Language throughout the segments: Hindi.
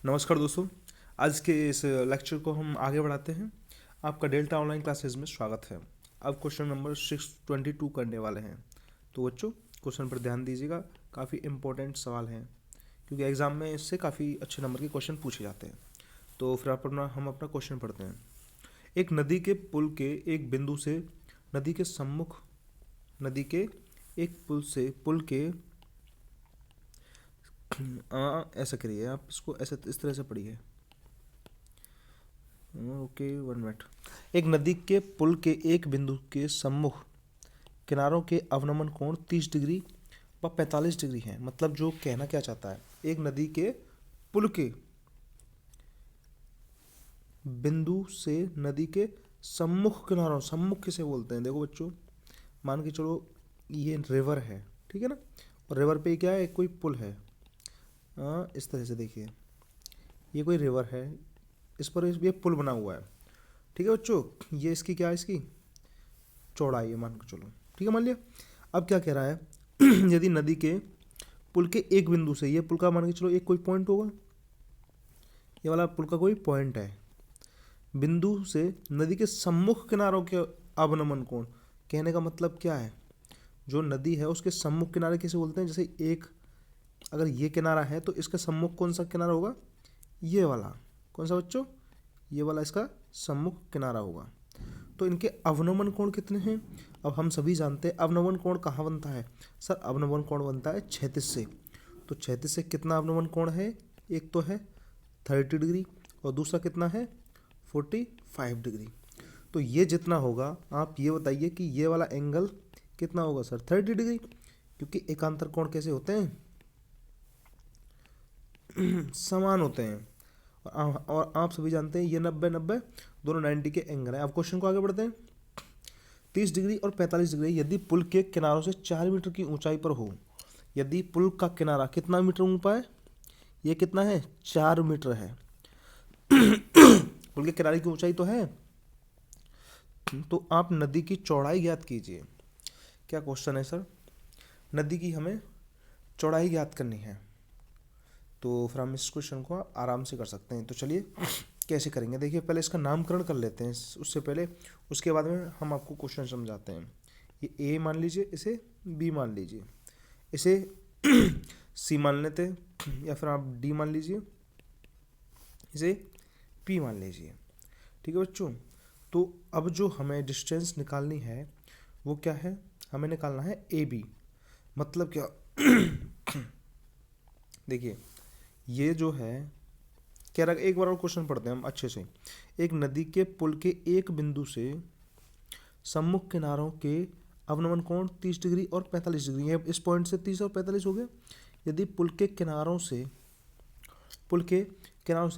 नमस्कार दोस्तों। आज के इस लेक्चर को हम आगे बढ़ाते हैं। आपका डेल्टा ऑनलाइन क्लासेस में स्वागत है। अब क्वेश्चन नंबर 622 करने वाले हैं। तो बच्चों क्वेश्चन पर ध्यान दीजिएगा, काफ़ी इंपॉर्टेंट सवाल हैं क्योंकि एग्ज़ाम में इससे काफ़ी अच्छे नंबर के क्वेश्चन पूछे जाते हैं। तो फिर हम अपना क्वेश्चन पढ़ते हैं। एक नदी के पुल के एक बिंदु से नदी के सम्मुख नदी के एक पुल के ऐसा करिए, आप इसको ऐसे इस तरह से पढ़िए। Okay, 1 minute. एक नदी के पुल के एक बिंदु के सम्मुख किनारों के अवनमन कोण 30 डिग्री व 45 डिग्री है। मतलब जो कहना क्या चाहता है, एक नदी के पुल के बिंदु से नदी के सम्मुख किनारों, सम्मुख किसे बोलते हैं? देखो बच्चों, मान के चलो ये रिवर है, ठीक है ना, और रिवर पे क्या है, कोई पुल है। इस तरह से देखिए, ये कोई रिवर है, इस पर ये पुल बना हुआ है, ठीक है बच्चों। ये इसकी क्या है, इसकी चौड़ाई है, मान के चलो, ठीक है, मान लिया। अब क्या कह रहा है यदि नदी के पुल के एक बिंदु से, ये पुल का मान के चलो एक कोई पॉइंट होगा, ये वाला पुल का कोई पॉइंट है, बिंदु से नदी के सम्मुख किनारों के अवनमन कोण, कहने का मतलब क्या है, जो नदी है उसके सम्मुख किनारे किसे बोलते हैं? जैसे एक अगर ये किनारा है तो इसका सम्मुख कौन सा किनारा होगा? ये वाला। कौन सा बच्चों? ये वाला इसका सम्मुख किनारा होगा। तो इनके अवनमन कोण कितने हैं? अब हम सभी जानते हैं अवनमन कोण कहाँ बनता है। सर अवनमन कोण बनता है क्षैतिज से। तो क्षैतिज से कितना अवनमन कोण है? एक तो है 30 डिग्री और दूसरा कितना है 45 डिग्री। तो ये जितना होगा, आप ये बताइए कि ये वाला एंगल कितना होगा सर? 30 डिग्री, क्योंकि एकांतर कोण कैसे होते हैं? समान होते हैं। और आप सभी जानते हैं ये 90-90 दोनों 90 के एंगल हैं। अब क्वेश्चन को आगे बढ़ते हैं। 30 डिग्री और 45 डिग्री यदि पुल के किनारों से 4 मीटर की ऊंचाई पर हो, यदि पुल का किनारा कितना मीटर ऊंचा है? ये कितना है? 4 मीटर है। पुल के किनारे की ऊंचाई तो है। तो आप नदी की चौड़ाई ज्ञात कीजिए। क्या क्वेश्चन है सर? नदी की हमें चौड़ाई ज्ञात करनी है। तो फिर हम इस क्वेश्चन को आराम से कर सकते हैं। तो चलिए कैसे करेंगे, देखिए पहले इसका नामकरण कर लेते हैं उससे पहले, उसके बाद में हम आपको क्वेश्चन समझाते हैं। ये ए मान लीजिए, इसे बी मान लीजिए, इसे सी मान लेते हैं, या फिर आप डी मान लीजिए, इसे पी मान लीजिए, ठीक है बच्चों। तो अब जो हमें डिस्टेंस निकालनी है वो क्या है? हमें निकालना है ए बी। मतलब क्या देखिए ये जो है कह रहा, एक बार और क्वेश्चन पढ़ते हैं हम अच्छे से। एक नदी के पुल के एक बिंदु से सम्मुख किनारों के अवनमन कोण 30 डिग्री और 45 डिग्री है। इस पॉइंट से 30 और 45 हो गया। यदि पुल के किनारों से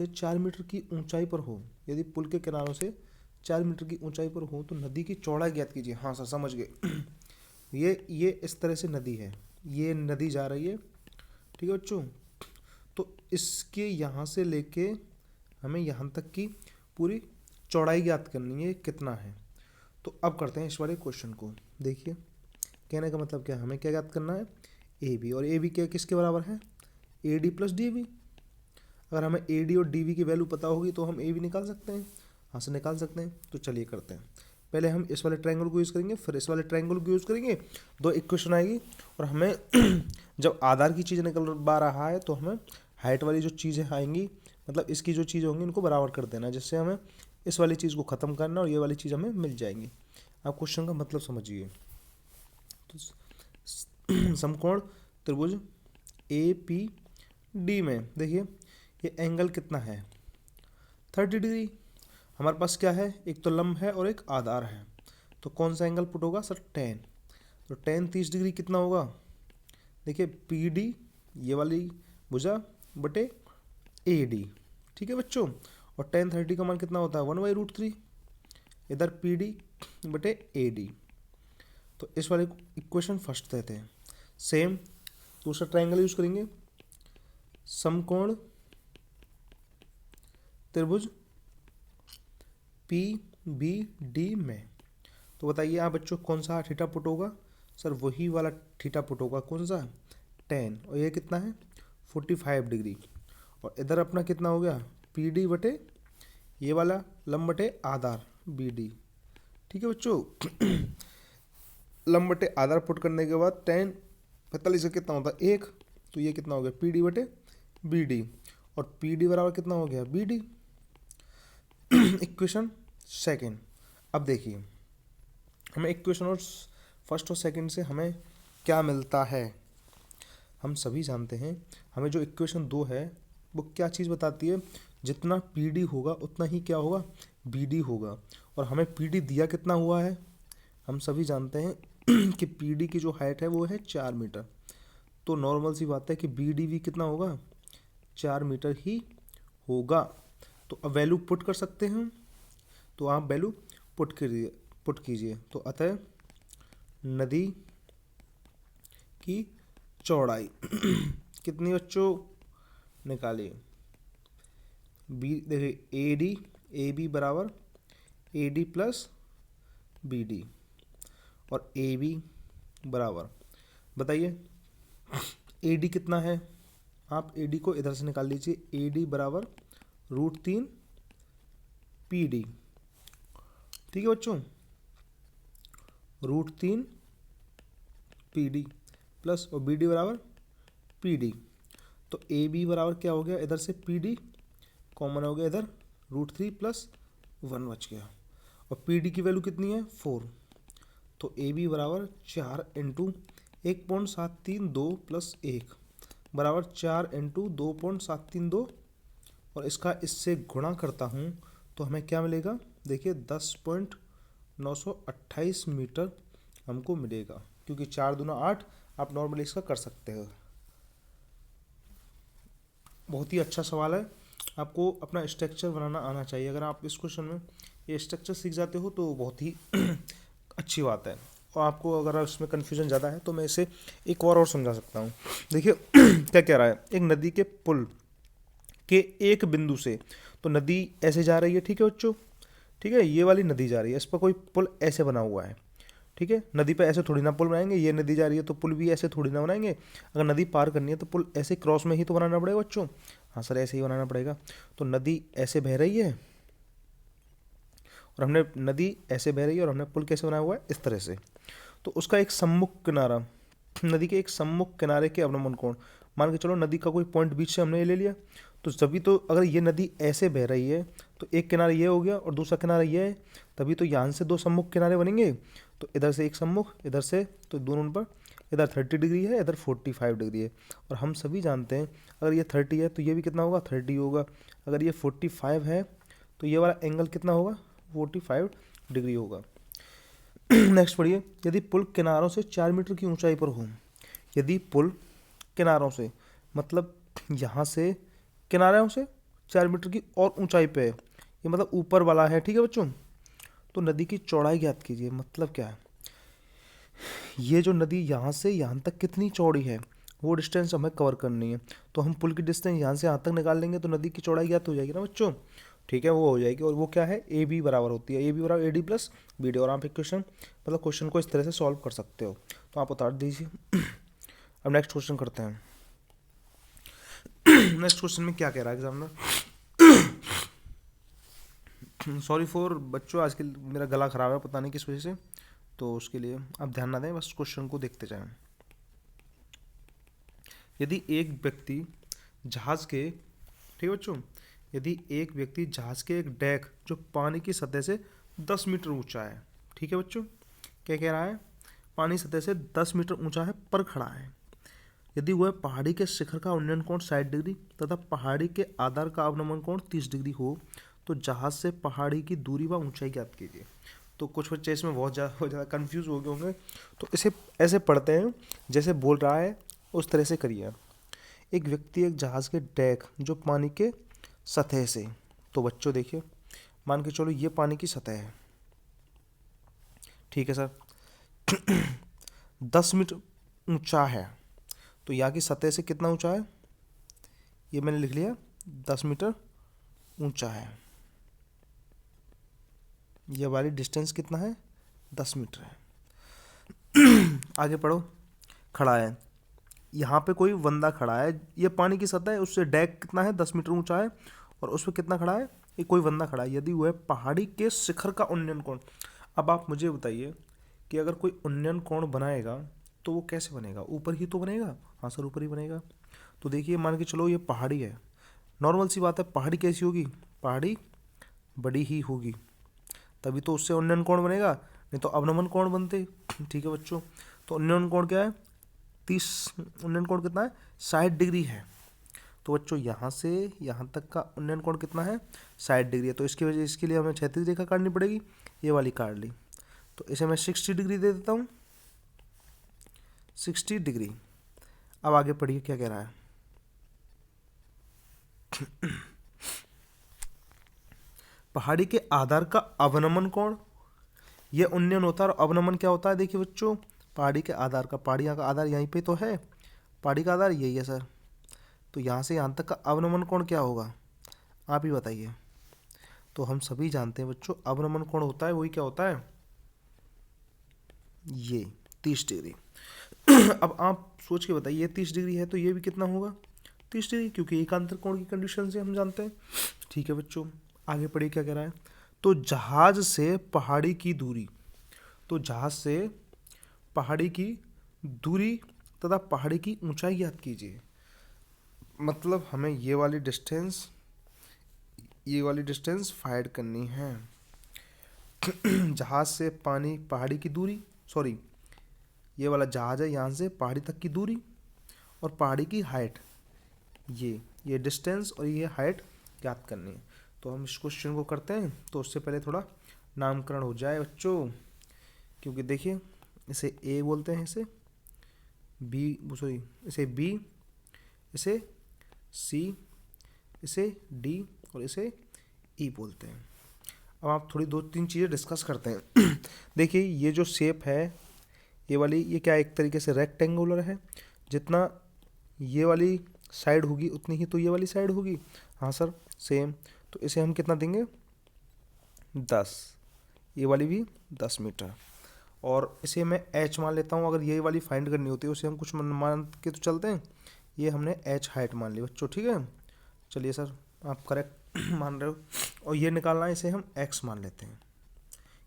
4 मीटर की ऊंचाई पर हो, यदि पुल के किनारों से 4 मीटर की ऊंचाई पर हो तो नदी की चौड़ाई ज्ञात कीजिए। हाँ सर समझ गए। ये इस तरह से नदी है, ये नदी जा रही है, ठीक है बच्चों। तो इसके यहाँ से लेके हमें यहाँ तक की पूरी चौड़ाई ज्ञात करनी है, कितना है। तो अब करते हैं इस वाले क्वेश्चन को। देखिए कहने का मतलब क्या है, हमें क्या ज्ञात करना है? A B. और ए बी क्या किसके बराबर है? A D plus D B. अगर हमें ए डी और डी बी की वैल्यू पता होगी तो हम ए बी निकाल सकते हैं, हाँ से निकाल सकते हैं। तो चलिए करते हैं। पहले हम इस वाले ट्रायंगल को यूज़ करेंगे, फिर इस वाले ट्रायंगल को यूज़ करेंगे, दो इक्वेशन आएगी। और हमें जब आधार की चीज़ निकल पा रहा है तो हमें हाइट वाली जो चीज़ें आएंगी, मतलब इसकी जो चीज़ें होंगी इनको बराबर कर देना, जिससे हमें इस वाली चीज़ को ख़त्म करना और ये वाली चीज़ हमें मिल जाएंगी। आप क्वेश्चन का मतलब समझिए। तो समकोण त्रिभुज ए पी डी में देखिए ये एंगल कितना है? 30 डिग्री। हमारे पास क्या है? एक तो लंब है और एक आधार है। तो कौन सा एंगल पुट होगा सर? tan। तो tan 30 डिग्री कितना होगा? देखिए पी डी, ये वाली भुजा बटे ए डी, ठीक है बच्चों। और tan 30 का मान कितना होता है? 1/√3। इधर पी डी बटे ए डी। तो इस वाले इक्वेशन फर्स्ट देते हैं। सेम दूसरा ट्रायंगल यूज करेंगे, समकोण त्रिभुज पी बी डी में। तो बताइए आप बच्चों कौन सा थीटा पुट होगा? सर वही वाला थीटा पुट होगा, कौन सा? tan। और ये कितना है? 45 डिग्री। और इधर अपना कितना हो गया, पी डी बटे ये वाला लंब बटे आधार बी डी। ठीक है बच्चों, लंब बटे आधार पुट करने के बाद टेन 45 का कितना होता है 1, तो ये कितना हो गया पी डी बटे बी डी, और पी डी बराबर कितना हो गया बी डी। Equation second. अब देखिए हमें इक्वेशन और फर्स्ट और सेकंड से हमें क्या मिलता है। हम सभी जानते हैं हमें जो इक्वेशन 2 है वो क्या चीज़ बताती है, जितना पी डी होगा उतना ही क्या होगा बी डी होगा, और हमें पी डी दिया कितना हुआ है, हम सभी जानते हैं कि पी डी की जो हाइट है वो है 4 मीटर, तो नॉर्मल सी बात है कि बी डी भी कितना होगा 4 मीटर ही होगा। तो अब वैल्यू पुट कर सकते हैं, तो आप वैल्यू पुट कीजिए। तो अतः नदी की चौड़ाई कितनी बच्चों निकालिए, बी देखिए ए बी बराबर A D plus B D, और ए बी बराबर बताइए ए डी कितना है, आप ए डी को इधर से निकाल लीजिए, ए डी बराबर √3 पी डी। ठीक है बच्चों, √3 पी डी प्लस और बी डी बराबर पी डी, तो ए बी बराबर क्या हो गया, इधर से पी डी कॉमन हो गया, इधर √3 + 1 बच गया, और पी डी की वैल्यू कितनी है 4, तो ए बी बराबर 4 इंटू 1.732 + 1 बराबर 4 इंटू 2.732, और इसका इससे गुणा करता हूँ तो हमें क्या मिलेगा, देखिए 10.928 मीटर हमको मिलेगा, क्योंकि 4 दूना 8 आप नॉर्मली इसका कर सकते हो। बहुत ही अच्छा सवाल है, आपको अपना स्ट्रक्चर बनाना आना चाहिए। अगर आप इस क्वेश्चन में ये स्ट्रक्चर सीख जाते हो तो बहुत ही अच्छी बात है, और आपको अगर इसमें कन्फ्यूजन ज़्यादा है तो मैं इसे एक और समझा सकता हूँ। देखिए क्या कह रहा है, एक नदी के पुल के एक बिंदु से, तो नदी ऐसे जा रही है, ठीक है बच्चों, ठीक है, ये वाली नदी जा रही है, इस पर कोई पुल ऐसे बना हुआ है, ठीक है, नदी पे ऐसे थोड़ी ना पुल बनाएंगे, ये नदी जा रही है तो पुल भी ऐसे थोड़ी ना बनाएंगे, अगर नदी पार करनी है तो पुल ऐसे क्रॉस में ही तो बनाना पड़ेगा बच्चों, हाँ सर ऐसे ही बनाना पड़ेगा। तो नदी ऐसे बह रही है और हमने नदी ऐसे बह रही है और हमने पुल कैसे बनाया हुआ है इस तरह से, तो उसका एक सम्मुख किनारा, नदी के एक सम्मुख किनारे के अवनमन कोण, मान के चलो नदी का कोई पॉइंट बीच से हमने ये ले लिया, तो तभी तो अगर ये नदी ऐसे बह रही है तो एक किनारा ये हो गया और दूसरा किनारा ये है, तभी तो यहाँ से 2 सम्मुख किनारे बनेंगे, तो इधर से एक सम्मुख, इधर से, तो दोनों पर इधर 30 डिग्री है, इधर 45 डिग्री है, और हम सभी जानते हैं अगर ये 30 है तो ये भी कितना होगा 30 होगा, अगर ये 45 है तो ये वाला एंगल कितना होगा 45 डिग्री होगा। नेक्स्ट पढ़िए, यदि पुल किनारों से 4 मीटर की ऊंचाई पर हो, यदि पुल किनारों से मतलब यहाँ से किनारों से 4 मीटर की और ऊंचाई पे है, ये मतलब ऊपर वाला है, ठीक है बच्चों, तो नदी की चौड़ाई ज्ञात कीजिए। मतलब क्या है, ये जो नदी यहाँ से यहाँ तक कितनी चौड़ी है वो डिस्टेंस हमें कवर करनी है, तो हम पुल की डिस्टेंस यहाँ से यहाँ तक निकाल लेंगे तो नदी की चौड़ाई ज्ञात हो जाएगी ना बच्चों, ठीक है, वो हो जाएगी, और वो क्या है ए बी बराबर होती है, ए बी बराबर A D plus B D, और आप एक क्वेश्चन मतलब क्वेश्चन को इस तरह से सॉल्व कर सकते हो, तो आप उतार दीजिए। अब नेक्स्ट क्वेश्चन करते हैं। नेक्स्ट क्वेश्चन में क्या कह रहा है एग्जामिनर, सॉरी फॉर बच्चों, आज के मेरा गला खराब है पता नहीं किस वजह से, तो उसके लिए आप ध्यान ना दें, बस क्वेश्चन को देखते जाएं। यदि एक व्यक्ति जहाज के, ठीक है बच्चों, यदि एक व्यक्ति जहाज के एक डेक जो पानी की सतह से 10 मीटर ऊंचा है, ठीक है बच्चों, क्या कह रहा है, पानी सतह से 10 मीटर ऊंचा है पर खड़ा है, यदि वह पहाड़ी के शिखर का उन्नयन कोण 60 डिग्री तथा पहाड़ी के आधार का अवनमन कोण 30 डिग्री हो, तो जहाज से पहाड़ी की दूरी व ऊंचाई ज्ञात कीजिए। तो कुछ बच्चे इसमें बहुत ज़्यादा कन्फ्यूज़ हो गए होंगे, तो इसे ऐसे पढ़ते हैं जैसे बोल रहा है उस तरह से करिए। एक व्यक्ति एक जहाज़ के डेक जो पानी के सतह से, तो बच्चों देखिए मान के चलो ये पानी की सतह है, ठीक है सर, 10 मीटर ऊंचा है, तो यहाँ की सतह से कितना ऊंचा है, ये मैंने लिख लिया 10 मीटर ऊंचा है, ये वाली डिस्टेंस कितना है 10 मीटर है। आगे पढ़ो, खड़ा है, यहाँ पे कोई बंदा खड़ा है, ये पानी की सतह है, उससे डेक कितना है 10 मीटर ऊंचा है, और उस पर कितना खड़ा है, ये कोई बंदा खड़ा है, यदि वह पहाड़ी के शिखर का उन्नयन कोण। अब आप मुझे बताइए कि अगर कोई उन्नयन कोण बनाएगा तो वो कैसे बनेगा, ऊपर ही तो बनेगा। हाँ सर, ऊपर ही बनेगा। तो देखिए मान के चलो ये पहाड़ी है, नॉर्मल सी बात है, पहाड़ी कैसी होगी, पहाड़ी बड़ी ही होगी, तभी तो उससे उन्नयन कोण बनेगा, नहीं तो अवनमन कोण बनते। ठीक है बच्चों, तो उन्नयन कोण क्या है, 30, उन्नयन कोण कितना है, 60 डिग्री है। तो बच्चों यहाँ से यहाँ तक का उन्नयन कोण कितना है, 60 डिग्री है। तो इसकी वजह, इसके लिए हमें क्षैतिज रेखा काटनी पड़ेगी, ये वाली काट ली, तो इसे मैं 60 डिग्री दे देता हूँ, 60 डिग्री। अब आगे पढ़िए क्या कह रहा है। पहाड़ी के आधार का अवनमन कोण, ये उन्नयन होता है, और अवनमन क्या होता है, देखिए बच्चों, पहाड़ी के आधार का, पहाड़ी का आधार यहीं पे तो है, पहाड़ी का आधार यही है सर, तो यहाँ से यहाँ तक का अवनमन कोण क्या होगा, आप ही बताइए। तो हम सभी जानते हैं बच्चों, अवनमन कोण होता है, वही क्या होता है, ये 30 डिग्री। अब आप सोच के बताइए, 30 डिग्री है तो ये भी कितना होगा, 30 डिग्री, क्योंकि एकांतर कोण की कंडीशन से हम जानते हैं। ठीक है बच्चों, आगे पढ़िए क्या कह रहा है। तो जहाज से पहाड़ी की दूरी, तो जहाज से पहाड़ी की दूरी तथा पहाड़ी की ऊंचाई ज्ञात कीजिए। मतलब हमें ये वाली डिस्टेंस फाइंड करनी है। जहाज से पानी पहाड़ी की दूरी, सॉरी ये वाला जहाज है, यहाँ से पहाड़ी तक की दूरी और पहाड़ी की हाइट, ये डिस्टेंस और ये हाइट ज्ञात करनी है। तो हम इस क्वेश्चन को करते हैं, तो उससे पहले थोड़ा नामकरण हो जाए बच्चों, क्योंकि देखिए इसे ए बोलते हैं, इसे बी, सॉरी इसे बी, इसे सी, इसे डी और इसे ई बोलते हैं। अब आप थोड़ी 2-3 चीज़ें डिस्कस करते हैं। देखिए ये जो शेप है, ये वाली, ये क्या एक तरीके से रेक्टेंगुलर है, जितना ये वाली साइड होगी उतनी ही तो ये वाली साइड होगी। हाँ सर सेम, तो इसे हम कितना देंगे, 10, ये वाली भी 10 मीटर, और इसे मैं एच मान लेता हूँ। अगर ये वाली फाइंड करनी होती है उसे हम कुछ मान के तो चलते हैं, ये हमने एच हाइट मान ली बच्चों। ठीक है, चलिए सर आप करेक्ट मान रहे हो, और ये निकालना है, इसे हम एक्स मान लेते हैं,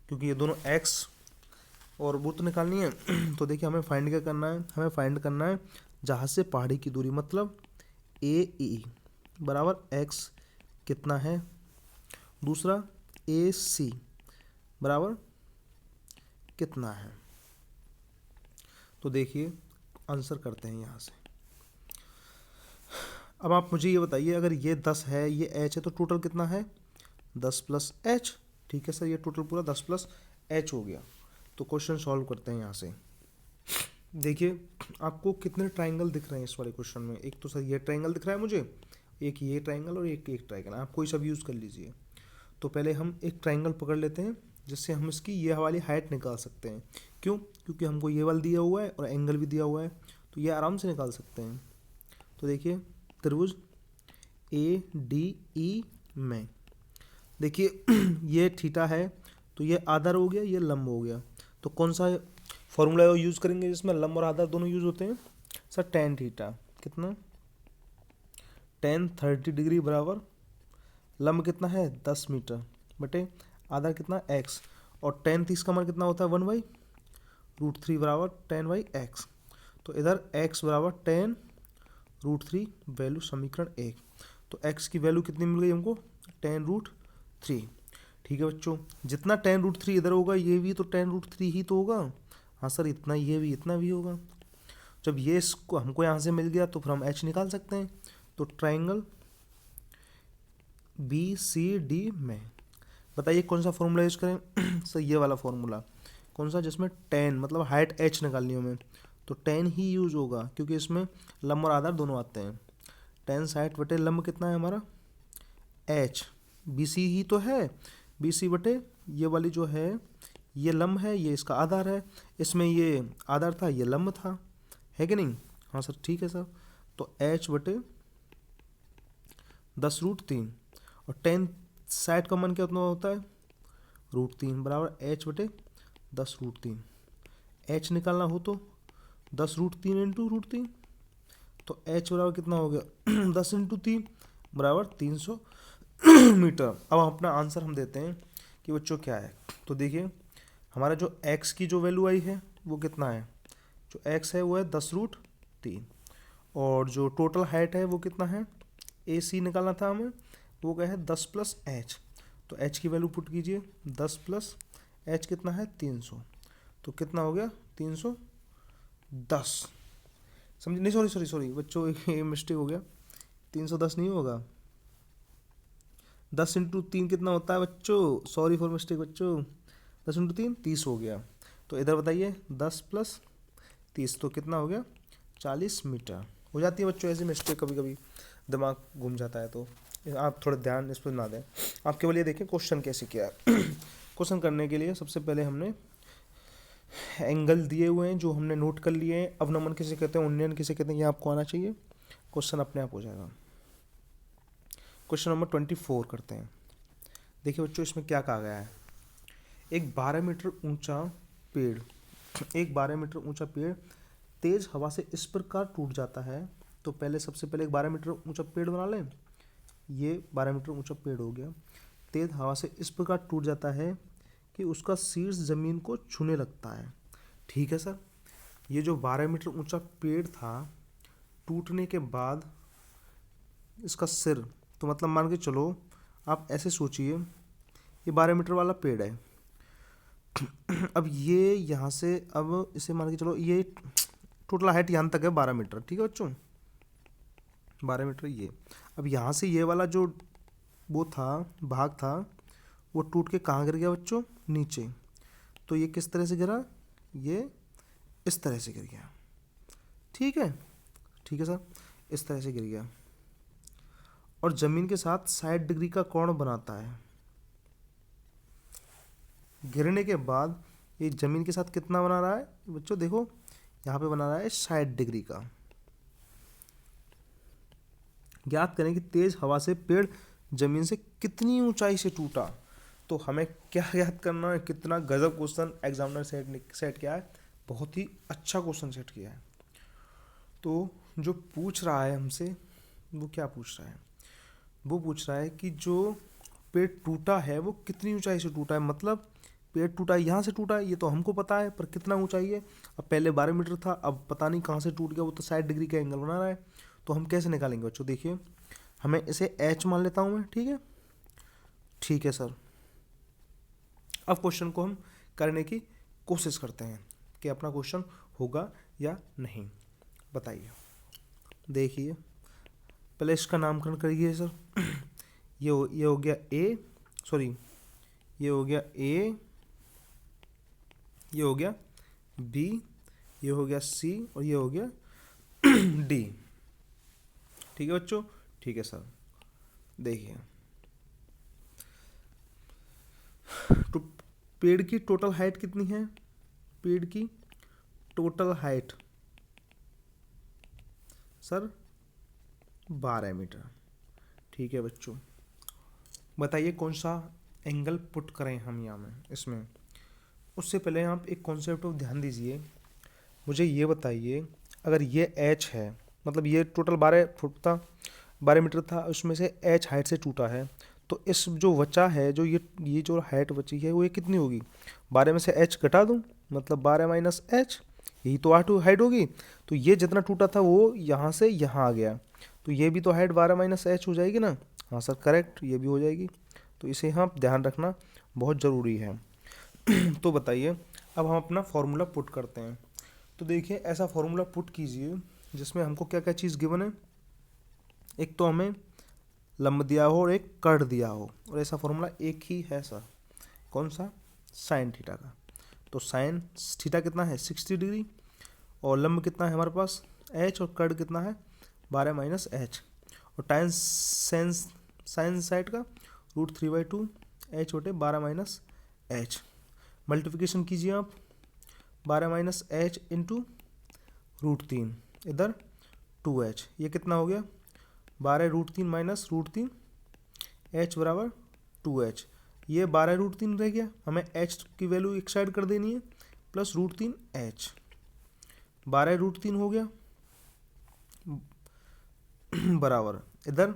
क्योंकि ये दोनों एक्स और वो तो निकालनी है। तो देखिए हमें फाइंड क्या करना है, हमें फाइंड करना है जहाज से पहाड़ी की दूरी, मतलब ए ई बराबर एक्स कितना है, दूसरा ए सी बराबर कितना है। तो देखिए आंसर करते हैं यहाँ से। अब आप मुझे ये बताइए, अगर ये 10 है, ये एच है, तो टोटल कितना है, 10 प्लस एच। ठीक है सर, ये टोटल पूरा 10 प्लस एच हो गया। तो क्वेश्चन सॉल्व करते हैं यहाँ से। देखिए आपको कितने ट्राइंगल दिख रहे हैं इस वाले क्वेश्चन में, एक तो सर ये ट्राइंगल दिख रहा है मुझे, एक ये ट्राइंगल और एक ट्राइंगल, आप कोई सा भी यूज़ कर लीजिए। तो पहले हम एक ट्राइंगल पकड़ लेते हैं, जिससे हम इसकी ये वाली हाइट निकाल सकते हैं। क्यों, क्योंकि हमको ये वाला दिया हुआ है और एंगल भी दिया हुआ है, तो ये आराम से निकाल सकते हैं। तो देखिए त्रिभुज ए डी ई में, देखिए ये थीटा है, तो ये आधार हो गया, ये लंब हो गया। तो कौन सा फॉर्मूला यूज़ करेंगे जिसमें लंब और आधार दोनों यूज़ होते हैं, सर टेन थीटा, कितना, टेन 30 डिग्री बराबर लंब कितना है 10 मीटर बटे आधार कितना एक्स, और टेन 30 का मान कितना होता है 1/√3 बराबर 10/x। तो इधर x बराबर 10√3 वैल्यू समीकरण 1। तो x की वैल्यू कितनी मिल गई हमको, 10√3। ठीक है बच्चों, जितना 10√3 इधर होगा ये भी तो 10√3 ही तो होगा। हाँ सर, इतना ये भी इतना भी होगा। जब ये इसको हमको यहाँ से मिल गया तो फिर हम h निकाल सकते हैं। तो ट्राइंगल बी सी डी में बताइए कौन सा फॉर्मूला यूज करें। सर ये वाला फॉर्मूला, कौन सा, जिसमें 10 मतलब हाइट h निकालनी है हमें, तो 10 ही यूज होगा, क्योंकि इसमें लंब और आधार दोनों आते हैं। 10 60 बटे लंब कितना है हमारा h, बी सी ही तो है, बी सी बटे ये वाली जो है ये लंब है, ये इसका आधार है, इसमें ये आधार था, ये लंब था, है कि नहीं। हाँ सर ठीक है सर। तो h बटे 10√3, और 10 60 का मान क्या उतना होता है √3 बराबर h बटे 10√3। h निकालना हो तो 10√3 इंटू √3, तो h बराबर कितना हो गया 10 इंटू 3 बराबर 300 मीटर। अब अपना आंसर हम देते हैं कि बच्चों क्या है। तो देखिए हमारा जो x की जो वैल्यू आई है वो कितना है, जो x है वो है 10√3, और जो टोटल हाइट है वो कितना है, ए सी निकालना था हमें, वो क्या है 10 प्लस एच। तो h की वैल्यू पुट कीजिए, 10 प्लस h कितना है 300, तो कितना हो गया 310। समझे नहीं, सॉरी सॉरी सॉरी बच्चों ये मिस्टेक हो गया, 310 नहीं होगा, 10 इंटू 3 कितना होता है बच्चों, सॉरी फॉर मिस्टेक बच्चों, 10 इंटू 3 30 हो गया। तो इधर बताइए 10 प्लस 30 तो कितना हो गया 40 मीटर। हो जाती है बच्चों ऐसी मिस्टेक, कभी कभी दिमाग घूम जाता है, तो आप थोड़ा ध्यान इस पर ना दें। आप केवल ये देखें क्वेश्चन कैसे किया है। क्वेश्चन करने के लिए सबसे पहले हमने एंगल दिए हुए हैं जो हमने नोट कर लिए हैं, अवनमन किसे कहते हैं, उन्नयन किसे कहते हैं, ये आपको आना चाहिए, क्वेश्चन अपने आप हो जाएगा। क्वेश्चन नंबर 24 करते हैं। देखिए बच्चों इसमें क्या कहा गया है, एक 12 मीटर ऊंचा पेड़, एक 12 मीटर ऊंचा पेड़ तेज हवा से इस प्रकार टूट जाता है। तो पहले सबसे पहले एक 12 मीटर ऊंचा पेड़ बना लें, ये 12 मीटर ऊंचा पेड़ हो गया, तेज हवा से इस प्रकार टूट जाता है कि उसका शीर्ष जमीन को छूने लगता है। ठीक है सर, ये जो 12 मीटर ऊंचा पेड़ था टूटने के बाद इसका सिर, तो मतलब मान के चलो आप ऐसे सोचिए, ये 12 मीटर वाला पेड़ है। अब ये यहाँ से, अब इसे मान के चलो ये टोटल हाइट यहाँ तक है 12 मीटर, ठीक है बच्चों 12 मीटर ये। अब यहाँ से ये वाला जो वो था भाग था वो टूट के कहाँ गिर गया बच्चों, नीचे। तो ये किस तरह से गिरा, ये इस तरह से गिर गया, ठीक है सर, इस तरह से गिर गया, और ज़मीन के साथ 60 डिग्री का कोण बनाता है। गिरने के बाद ये ज़मीन के साथ कितना बना रहा है बच्चों, देखो यहाँ पे बना रहा है 60 डिग्री का। ज्ञात करें कि तेज हवा से पेड़ जमीन से कितनी ऊंचाई से टूटा। तो हमें क्या याद करना है, कितना गजब क्वेश्चन एग्जामिनर सेट किया है, बहुत ही अच्छा क्वेश्चन सेट किया है। तो जो पूछ रहा है हमसे वो क्या पूछ रहा है, वो पूछ रहा है कि जो पेड़ टूटा है वो कितनी ऊंचाई से टूटा है, मतलब पेड़ टूटा है यहाँ से टूटा है, ये तो हमको पता है, पर कितना ऊंचाई है। अब पहले 12 मीटर था, अब पता नहीं कहाँ से टूट गया, वो तो 60 डिग्री का एंगल बना रहा है। तो हम कैसे निकालेंगे बच्चों, देखिए हमें इसे h मान लेता हूँ मैं, ठीक है सर। अब क्वेश्चन को हम करने की कोशिश करते हैं कि अपना क्वेश्चन होगा या नहीं, बताइए। देखिए पहले इसका नामकरण करिए सर। ये हो गया ए, सॉरी ये हो गया ए, ये हो गया बी, ये हो गया सी, और ये हो गया डी। ठीक है बच्चों, ठीक है सर। देखिए तो पेड़ की टोटल हाइट कितनी है, पेड़ की टोटल हाइट सर 12 मीटर। ठीक है बच्चों, बताइए कौन सा एंगल पुट करें हम यहाँ में इसमें। उससे पहले आप एक कॉन्सेप्ट पर ध्यान दीजिए, मुझे ये बताइए अगर ये h है, मतलब ये टोटल 12 फुट था, 12 मीटर था, उसमें से h हाइट से टूटा है, तो इस जो बचा है, जो ये जो हाइट बची है वो ये कितनी होगी, 12 में से h घटा दूँ, मतलब 12 माइनस h, यही तो हाइट होगी। तो ये जितना टूटा था वो यहाँ से यहाँ आ गया, तो ये भी तो हाइट 12 माइनस h हो जाएगी ना। हाँ सर करेक्ट, ये भी हो जाएगी। तो इसे हम ध्यान रखना बहुत ज़रूरी है। तो बताइए अब हम अपना फॉर्मूला पुट करते हैं। तो देखिए ऐसा फॉर्मूला पुट कीजिए जिसमें हमको क्या क्या चीज़ गिवन है, एक तो हमें लंब दिया हो और एक कर्ड दिया हो, और ऐसा फॉर्मूला एक ही है सर, कौन सा, साइन थीटा का। तो साइन थीटा कितना है 60 डिग्री, और लंब कितना है हमारे पास h, और कर्ड कितना है 12 माइनस h, और टाइन साइन साइड का √3/2 h बटे 12 माइनस h। मल्टीप्लिकेशन कीजिए आप, 12 माइनस h इंटू √3, इधर 2h, ये कितना हो गया 12√3 माइनस √3, h बराबर 2h। ये 12√3 रह गया, हमें h की वैल्यू एक साइड कर देनी है, प्लस √3h, 12√3 हो गया बराबर इधर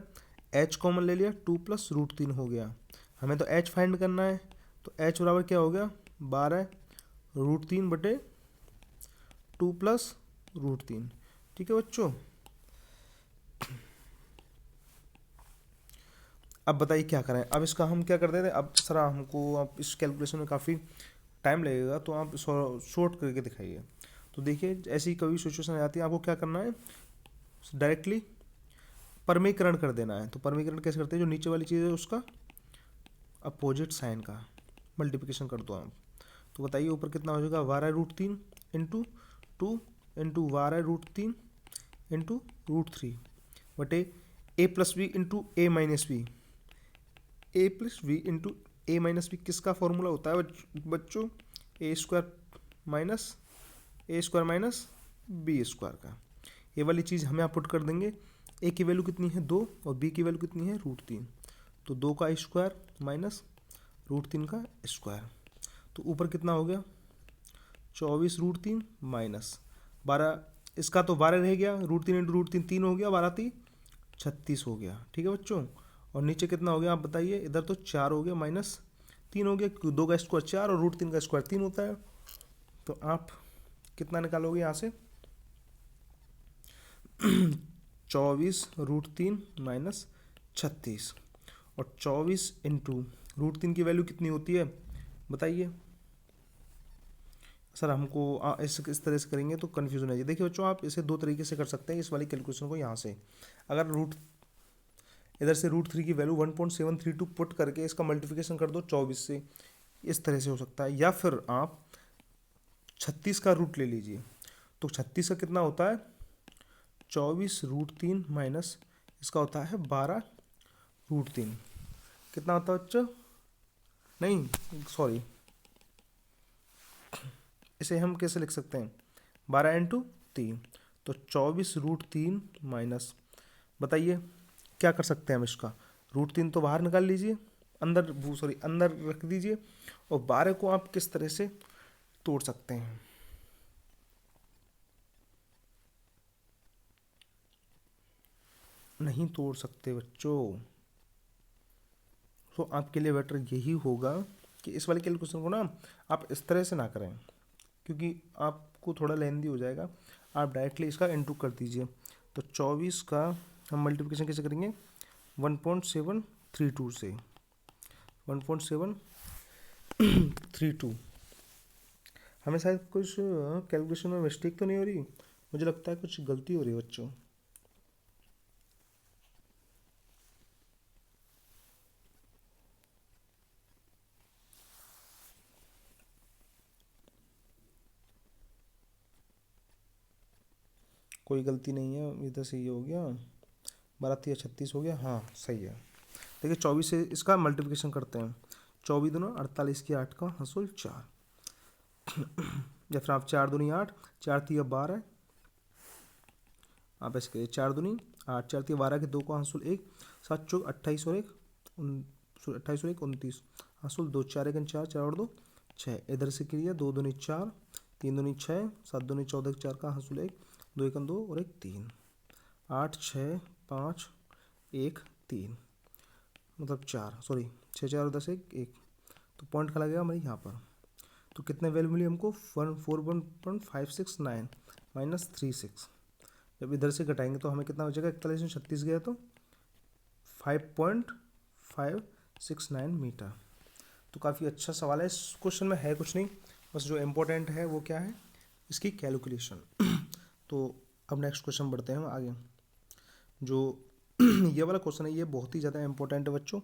h कॉमन ले लिया, 2 प्लस रूट 3 हो गया। हमें तो h फाइंड करना है, तो h बराबर क्या हो गया 12 रूट 3 बटे 2 प्लस रूट 3। ठीक है बच्चों, अब बताइए क्या करें। अब इसका हम क्या कर देते हैं, अब सर हमको अब इस कैलकुलेशन में काफ़ी टाइम लगेगा, तो आप शॉर्ट करके दिखाइए। तो देखिए ऐसी कभी सिचुएशन आती है, आपको क्या करना है, डायरेक्टली परमीकरण कर देना है। तो परमीकरण कैसे करते हैं, जो नीचे वाली चीज़ है उसका अपोजिट साइन का मल्टीप्लिकेशन कर दो आप। तो बताइए ऊपर कितना हो जाएगा 12 root 3 into 2 into 12 root 3 into root 3 बटे A plus B into A minus B. A plus B into A minus B किसका फॉर्मूला होता है बच्चों, A square minus B square का। ये वाली चीज़ हम यहाँ पुट कर देंगे। ए की वैल्यू कितनी है 2 और बी की वैल्यू कितनी है रूट 3, तो 2 का स्क्वायर माइनस रूट 3 का स्क्वायर। तो ऊपर कितना हो गया 24 रूट 3 माइनस 12, इसका तो 12 रह गया, रूट 3 इंटू रूट 3 3 हो गया, 12 3 36 हो गया। ठीक है बच्चों, और नीचे कितना हो गया आप बताइए, इधर तो 4 हो गया माइनस 3 हो गया, 2 का स्क्वायर 4 और रूट 3 का स्क्वायर 3 होता है। तो आप कितना निकालोगे यहाँ से 24 रूट 3 माइनस 36, और 24 इंटू रूट 3 की वैल्यू कितनी होती है बताइए। सर हमको इस तरह से करेंगे तो कन्फ्यूजन है। देखिए बच्चों आप इसे दो तरीके से कर सकते हैं इस वाली कैलकुलेशन को। यहाँ से अगर इधर से रूट 3 की वैल्यू 1.732 पुट करके इसका मल्टीप्लिकेशन कर दो 24 से, इस तरह से हो सकता है। या फिर आप 36 का रूट ले लीजिए, तो 36 का कितना होता है 24 रूट 3 माइनस इसका होता है 12 रूट 3, कितना होता है बच्चों, नहीं सॉरी, इसे हम कैसे लिख सकते हैं 12 इंटू 3, तो 24 रूट 3 माइनस, बताइए क्या कर सकते हैं हम इसका, रूट 3 तो बाहर निकाल लीजिए, अंदर रख दीजिए, और 12 को आप किस तरह से तोड़ सकते हैं, नहीं तोड़ सकते बच्चों। तो आपके लिए बेटर यही होगा कि इस वाले कैलकुलेशन को ना आप इस तरह से ना करें, क्योंकि आपको थोड़ा लेंदी हो जाएगा। आप डायरेक्टली इसका इंटू कर दीजिए। तो 24 का हम मल्टीप्लिकेशन कैसे करेंगे 1.732 से, 1.732। हमें शायद कुछ कैलकुलेशन में मिस्टेक तो नहीं हो रही, मुझे लगता है कुछ गलती हो रही है बच्चों। कोई गलती नहीं है, इधर से ये हो गया 12 36 हो गया, हाँ सही है। देखिए 24 से इसका मल्टीप्लिकेशन करते हैं, 24 दूना 48 की 8 का हंसुल 4, या फिर आप 4 दूनी 8, 4 3 12, आप ऐसे करिए 4 दूनी 8, 4 3 12 के 2 का हंसुल 1, 7 चौक 28 और 1 28 और 1 29, हंसुल 2, 4 1 4, 4 और 2 6, इधर से क्रिया 2 दूनी 4, 3 दूनी 6, 7 दूनी 14 4 का हंसुल 1, 2 1 2 और 1 3, 8 6 5 1 3, मतलब 4 सॉरी 6 4 10 1 1, तो पॉइंट का लगेगा हमारे यहाँ पर। तो कितने वैल्यू मिली हमको 41.569 माइनस 36, जब इधर से घटाएंगे तो हमें कितना हो जाएगा 41 में 36 गया तो 5.569 मीटर। तो काफ़ी अच्छा सवाल है। इस क्वेश्चन में है कुछ नहीं, बस जो इम्पोर्टेंट है वो क्या है इसकी कैलकुलेशन। तो अब नेक्स्ट क्वेश्चन बढ़ते हैं आगे। जो ये वाला क्वेश्चन है ये बहुत ही ज़्यादा इंपॉर्टेंट है बच्चों।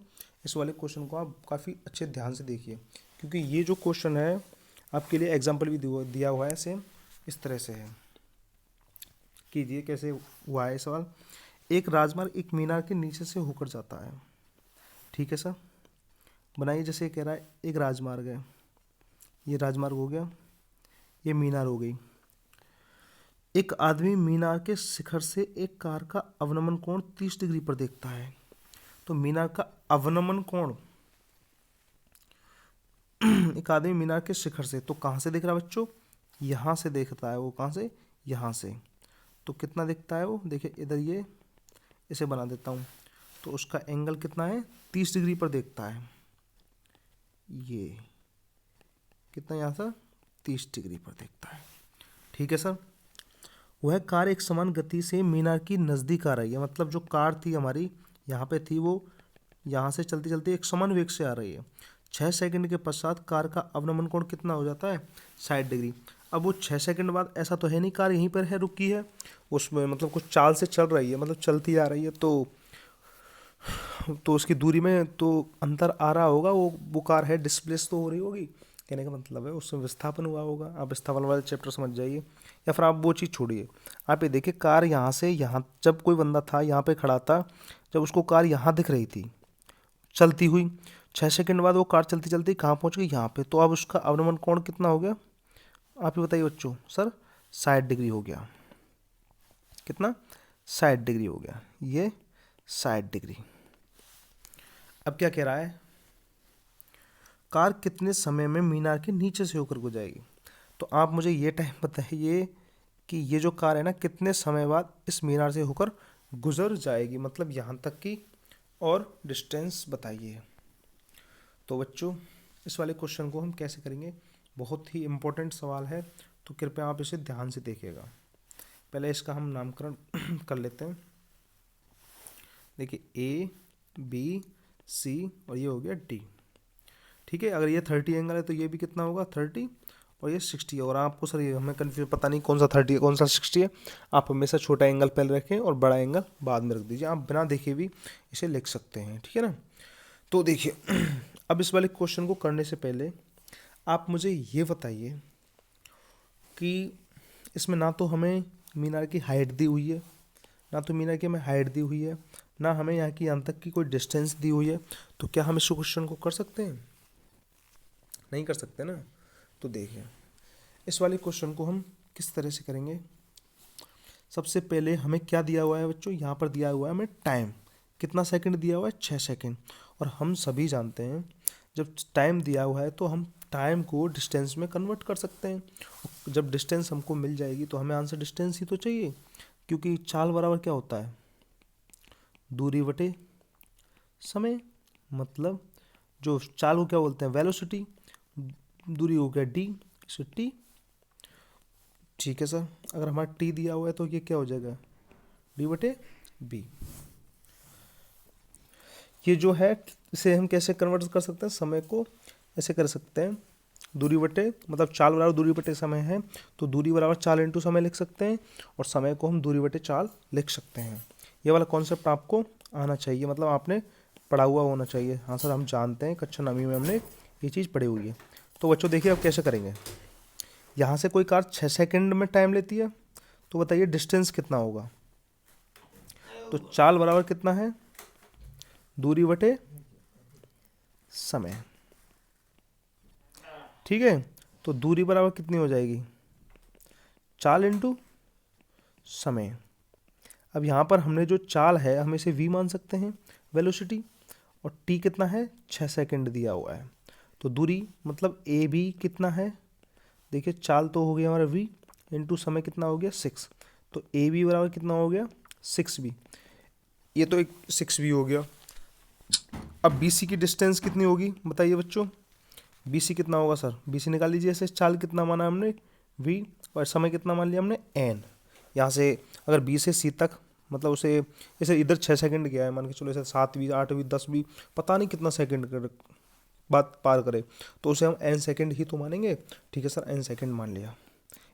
इस वाले क्वेश्चन को आप काफ़ी अच्छे ध्यान से देखिए, क्योंकि ये जो क्वेश्चन है आपके लिए एग्जाम्पल भी दिया हुआ है, सेम इस तरह से है। कीजिए कैसे हुआ है सवाल। एक राजमार्ग एक मीनार के नीचे से होकर जाता है, ठीक है सर। बनाइए जैसे कह रहा है एक राजमार्ग है, ये राजमार्ग हो गया, ये मीनार हो गई। एक आदमी मीनार के शिखर से एक कार का अवनमन कोण 30 डिग्री पर देखता है। तो मीनार का अवनमन कोण एक आदमी मीनार के शिखर से, तो कहाँ से देख रहा है बच्चों, यहाँ से देखता है वो, कहाँ से, यहाँ से। तो कितना दिखता है वो, देखिए इधर ये इसे बना देता हूँ। तो उसका एंगल कितना है, 30 डिग्री पर देखता है। ये कितना यहाँ था, 30 डिग्री पर देखता है। ठीक है सर। वह कार एक समान गति से मीनार की नज़दीक आ रही है, मतलब जो कार थी हमारी यहाँ पे थी, वो यहाँ से चलती चलती एक समान वेग से आ रही है। 6 सेकंड के पश्चात कार का अवनमन कोण कितना हो जाता है, 60 डिग्री। अब वो 6 सेकंड बाद ऐसा तो है नहीं कार यहीं पर है, रुकी है, उसमें मतलब कुछ चाल से चल रही है, मतलब चलती आ रही है, तो उसकी दूरी में तो अंतर आ रहा होगा, वो कार है डिस्प्लेस तो हो रही होगी। कहने का मतलब है उसमें विस्थापन हुआ होगा। आप विस्थापन वाले चैप्टर समझ जाइए, या फिर आप वो चीज़ छोड़िए। आप ये देखिए, कार यहाँ से यहाँ, जब कोई बंदा था यहाँ पे खड़ा था, जब उसको कार यहाँ दिख रही थी चलती हुई, 6 सेकंड बाद वो कार चलती चलती कहाँ पहुँच गई, यहाँ पे। तो अब उसका अवनमन कोण कितना हो गया, आप ही बताइए बच्चों। सर 60 डिग्री हो गया। कितना, 60 डिग्री हो गया, ये 60 डिग्री। अब क्या कह रहा है, कार कितने समय में मीनार के नीचे से होकर गुजरेगी। तो आप मुझे ये टाइम बताइए कि ये जो कार है ना, कितने समय बाद इस मीनार से होकर गुजर जाएगी, मतलब यहाँ तक की, और डिस्टेंस बताइए। तो बच्चों इस वाले क्वेश्चन को हम कैसे करेंगे, बहुत ही इम्पोर्टेंट सवाल है, तो कृपया आप इसे ध्यान से देखिएगा। पहले इसका हम नामकरण कर लेते हैं। देखिए ए बी सी और ये हो गया डी। ठीक है, अगर ये 30 एंगल है तो ये भी कितना होगा, 30, और ये 60 है। और आपको सर ये हमें कन्फ्यूज पता नहीं कौन सा 30 है कौन सा 60 है, आप हमेशा छोटा एंगल पहले रखें और बड़ा एंगल बाद में रख दीजिए। आप बिना देखे भी इसे लिख सकते हैं, ठीक है ना। तो देखिए अब इस वाले क्वेश्चन को करने से पहले आप मुझे ये बताइए कि इसमें ना तो हमें मीनार की हाइट दी हुई है, ना तो मीनार की हमें हाइट दी हुई है, ना हमें यहाँ की यहाँ तक की कोई डिस्टेंस दी हुई है। तो क्या हम इस क्वेश्चन को कर सकते हैं, नहीं कर सकते ना। तो देखिए इस वाले क्वेश्चन को हम किस तरह से करेंगे। सबसे पहले हमें क्या दिया हुआ है बच्चों, यहाँ पर दिया हुआ है हमें टाइम, कितना सेकंड दिया हुआ है, 6 सेकंड। और हम सभी जानते हैं जब टाइम दिया हुआ है तो हम टाइम को डिस्टेंस में कन्वर्ट कर सकते हैं। जब डिस्टेंस हमको मिल जाएगी तो हमें आंसर डिस्टेंस ही तो चाहिए, क्योंकि चाल बराबर क्या होता है, दूरी बटे समय। मतलब जो चाल को क्या बोलते हैं, वेलोसिटी, दूरी हो गया डी, इसे टी। ठीक है सर, अगर हमारा टी दिया हुआ है तो ये क्या हो जाएगा, डी बटे बी। ये जो है इसे हम कैसे कन्वर्ट कर सकते हैं, समय को ऐसे कर सकते हैं, दूरी बटे, मतलब चाल बराबर दूरी बटे समय है, तो दूरी बराबर चाल इंटू समय लिख सकते हैं, और समय को हम दूरी बटे चाल लिख सकते हैं। ये वाला कॉन्सेप्ट आपको आना चाहिए, मतलब आपने पढ़ा हुआ होना चाहिए। हाँ सर हम जानते हैं, कक्षा 9वीं में हमने ये चीज़ पढ़ी हुई है। तो बच्चों देखिए अब कैसे करेंगे। यहाँ से कोई कार 6 सेकंड में टाइम लेती है, तो बताइए डिस्टेंस कितना होगा। तो चाल बराबर कितना है, दूरी बटे समय। ठीक है, तो दूरी बराबर कितनी हो जाएगी, चाल इंटू समय। अब यहाँ पर हमने जो चाल है हम इसे v मान सकते हैं, वेलोसिटी, और t कितना है, 6 सेकंड दिया हुआ है। तो दूरी मतलब ए बी कितना है, देखिए चाल तो हो गया हमारा v इंटू समय कितना हो गया 6, तो ए बी बराबर कितना हो गया 6b। ये तो एक 6b हो गया। अब बी सी की डिस्टेंस कितनी होगी बताइए बच्चों, बी सी कितना होगा सर, बी सी निकाल लीजिए। ऐसे चाल कितना माना हमने v, और समय कितना मान लिया हमने n। यहाँ से अगर बी से सी तक, मतलब उसे इसे इधर 6 सेकंड गया है, मान के चलो इसे 7 भी 8 भी 10 भी पता नहीं कितना सेकंड कर बात पार करे, तो उसे हम n सेकंड ही तो मानेंगे। ठीक है सर, n सेकंड मान लिया।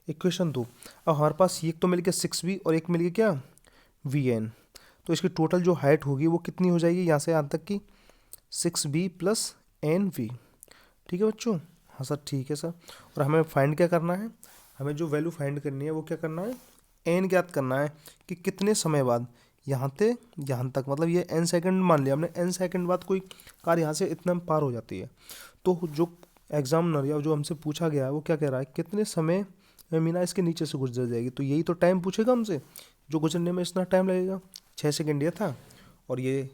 इक्वेशन 2, अब हमारे पास एक तो मिल गया 6v और एक मिल गया क्या, vn। तो इसकी टोटल जो हाइट होगी वो कितनी हो जाएगी, यहाँ से यहाँ तक की 6b प्लस nv। ठीक है बच्चों, हाँ सर ठीक है सर। और हमें फाइंड क्या करना है, हमें जो वैल्यू फाइंड करनी है वो क्या करना है, एन ज्ञात करना है कि कितने समय बाद यहाँ से यहाँ तक, मतलब ये n सेकंड मान लिया हमने, n सेकंड बाद कोई कार यहाँ से इतना पार हो जाती है। तो जो एग्जामिनर या जो हमसे पूछा गया है वो क्या कह रहा है, कितने समय में मीना इसके नीचे से गुजर जाएगी। तो यही तो टाइम पूछेगा हमसे, जो गुजरने में इतना टाइम लगेगा, 6 सेकंड ये था और ये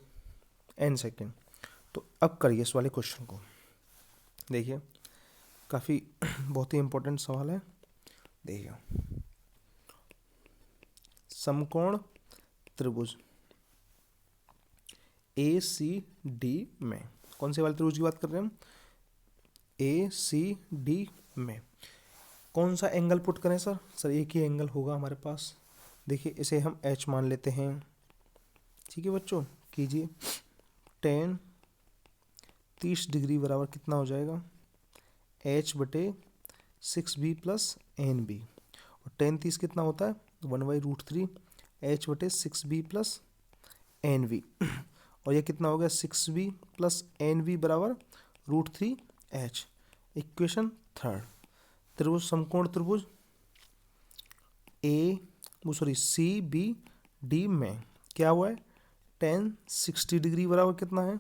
n सेकंड। तो अब करिए इस वाले क्वेश्चन को, देखिए काफ़ी बहुत ही इम्पोर्टेंट सवाल है। देखिए समकोण त्रिभुज, ए सी डी में। कौन से वाले त्रिभुज की बात कर रहे हैं हम? ए सी डी में कौन सा एंगल पुट करें सर? सर एक ही एंगल होगा हमारे पास। देखिए इसे हम एच मान लेते हैं। ठीक है बच्चों, कीजिए। टेन 30 डिग्री बराबर कितना हो जाएगा? एच बटे 6b प्लस एन बी। और टेन 30 कितना होता है? 1/√3 एच बटे 6b प्लस एन वी। और ये कितना हो गया? 6b प्लस एन वी बराबर √3 एच। इक्वेशन थर्ड, त्रिभुज समकोण त्रिभुज सी बी डी में क्या हुआ है? टेन 60 डिग्री बराबर कितना है?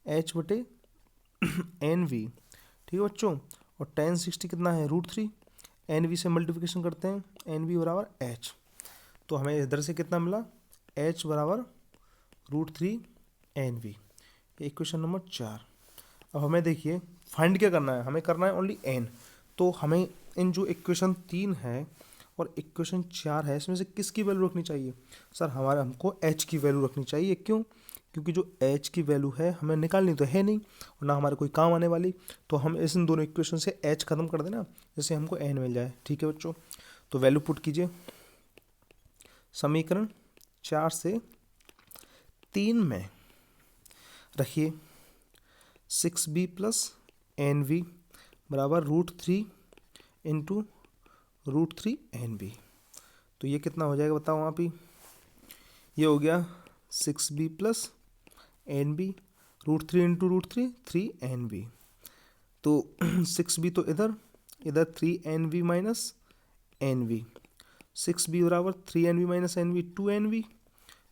एच बटे एन वी। ठीक है बच्चों, और टेन 60 कितना है? √3। एन वी से मल्टीप्लिकेशन करते हैं, एन वी बराबर एच। तो हमें इधर से कितना मिला? एच बराबर √3 एन वी। Equation number 4। अब हमें देखिए फाइंड क्या करना है? हमें करना है ओनली एन। तो हमें इन जो इक्वेशन 3 है और इक्वेशन 4 है, इसमें से किसकी वैल्यू रखनी चाहिए? सर हमको एच की वैल्यू रखनी चाहिए। क्यों? क्योंकि जो एच की वैल्यू है हमें निकालनी तो है नहीं और ना हमारे कोई काम आने वाली। तो हम इन दोनों इक्वेशन से एच खत्म कर देना, जैसे हमको एन मिल जाए। ठीक है बच्चों, तो वैल्यू पुट कीजिए। समीकरण 4 से 3 में रखिए 6b प्लस एन वी बराबर √3 इंटू √3 एन बी। तो ये कितना हो जाएगा बताओ आप ही? ये हो गया 6b plus N B, √3 into √3 3 N B. तो 6b तो इधर, इधर 3 NV minus N we. 6b बराबर 3 NV minus N V 2 NV।